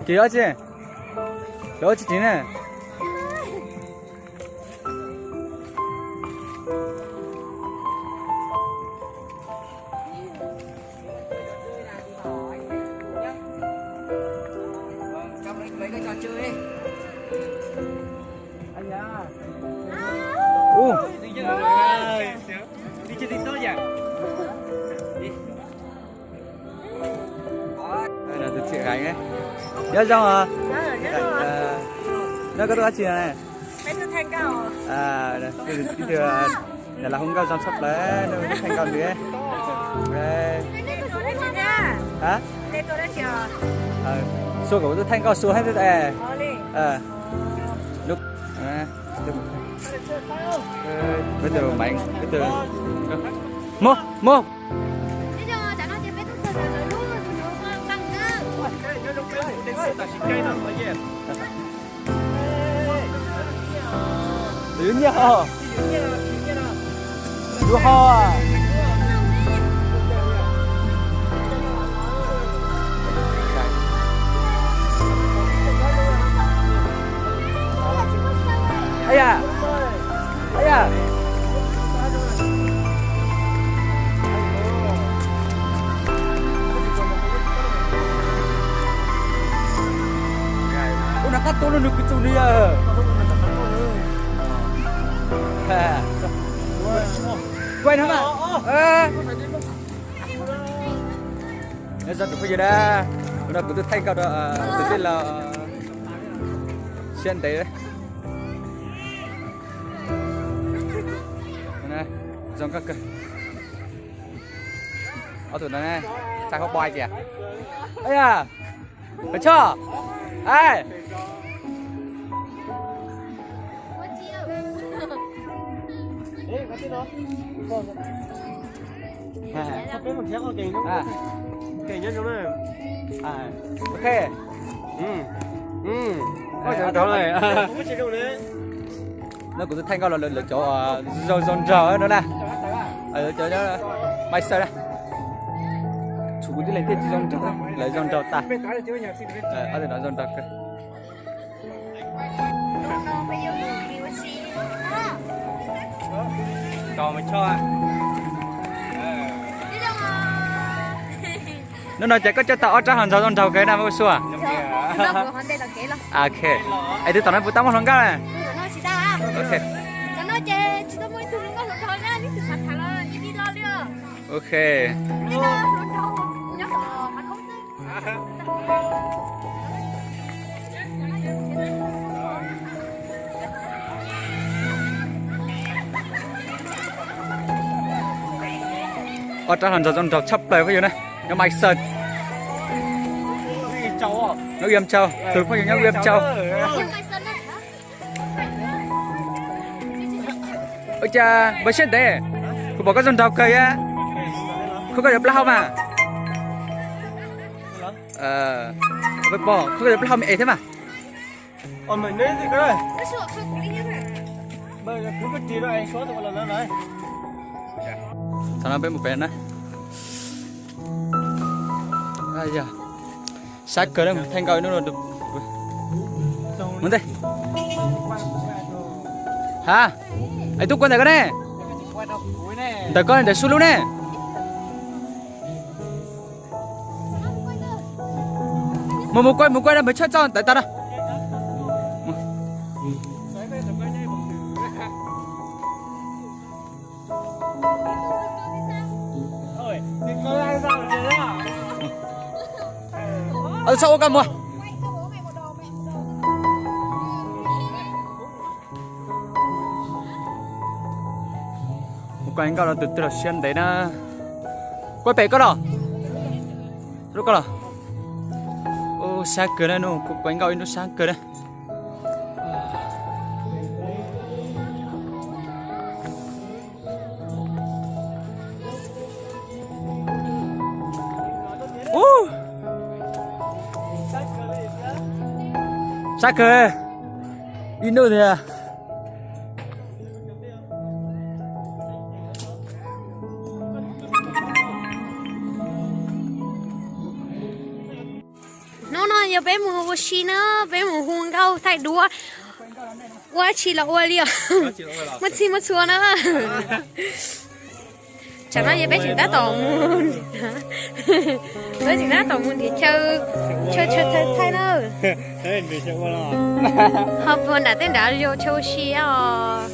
Chị đó chị. Đó chị nè. Mấy cái trò chơi đi. Anh nha. Đi chơi TikTok nhỉ? Đi. Đây là thực sự Khánh ấy. Nhớ xong à? Nó có gì này? Mấy tôi thanh cao à? À, đây thừa là không cao dòng sắp đấy, nó thanh cao gì ấy. Đây. Hả? Đây tôi đã chờ. Số của tôi thanh cao số hết rồi à? Lúc bây giờ mạnh bây giờ mua mua đứng nhá đua ho à ấy à ấy à nak kata lu nak kecil dia. Ha. Quay hả mà? Nên sao tụi bây giờ đã. Nó cứ thay cao đó, tự tin là xuyên đấy. Này, dòng các cơ. Ở tụi nó này, sao có boy kìa. Ấy à. Phải chưa? Ai? Sắp đến một tiếng kìa đúng không? Kìa nhất đúng không? Ok. Ôi trời ơi. Không biết chơi đâu đấy. Nó cũng thanh cao là chỗ dồn rờ nữa nè. Ở chỗ đó bay sơ đây. Chú đi lên thế dồn rờ, lấy dồn rờ ta. Ở đây nó dồn rờ cơ. Cho mới cho à. Nó nói chắc có cho tao cho hàng dồn rờ cái nào mới xua. Ok. Ai thì tao nói tao muốn cái này. Ok. Ok. Ở trong hàng dọn chấp lời phải như này, nó mạch sơn. Nó yếm trâu, từ phải như yếm trâu. Ôi cha, mới chết đấy. Cô bỏ cái dọn trâu cây á. Không có đẹp lao mà. Với bỏ, không có đẹp lao mẹ thế mà. Mình đến gì cơ rồi? Bây giờ cứ cái gì đó anh số tụi mình là này. Thằng nào bên một bên đó. Ai da. Sát cờ đây, thanh coi nó rồi được. Muốn đây. Hả? Anh túc con này cái này. Tại con để xuống luôn nè. Một quay là mới chết cho tại ta đâu. Ở sau cầm mua. Một cái anh cao là từ từ là xuyên đấy na. Quay bể có đó. Lúc có đó. Ô sáng cửa đây nó, của anh cao nó sáng cửa đây. Sát cửa. Đi đâu thế à? giờ bé mù vô xí nữa bé mù hung câu thay đua quá chỉ là quá liều mất chi mất xua nữa chẳng nói giờ bé chỉ đã tỏ mùn bé chỉ đã tỏ mùn thì chơi thay nữa Thế thì chơi qua lo. học vừa đã tên đã liều chơi xí à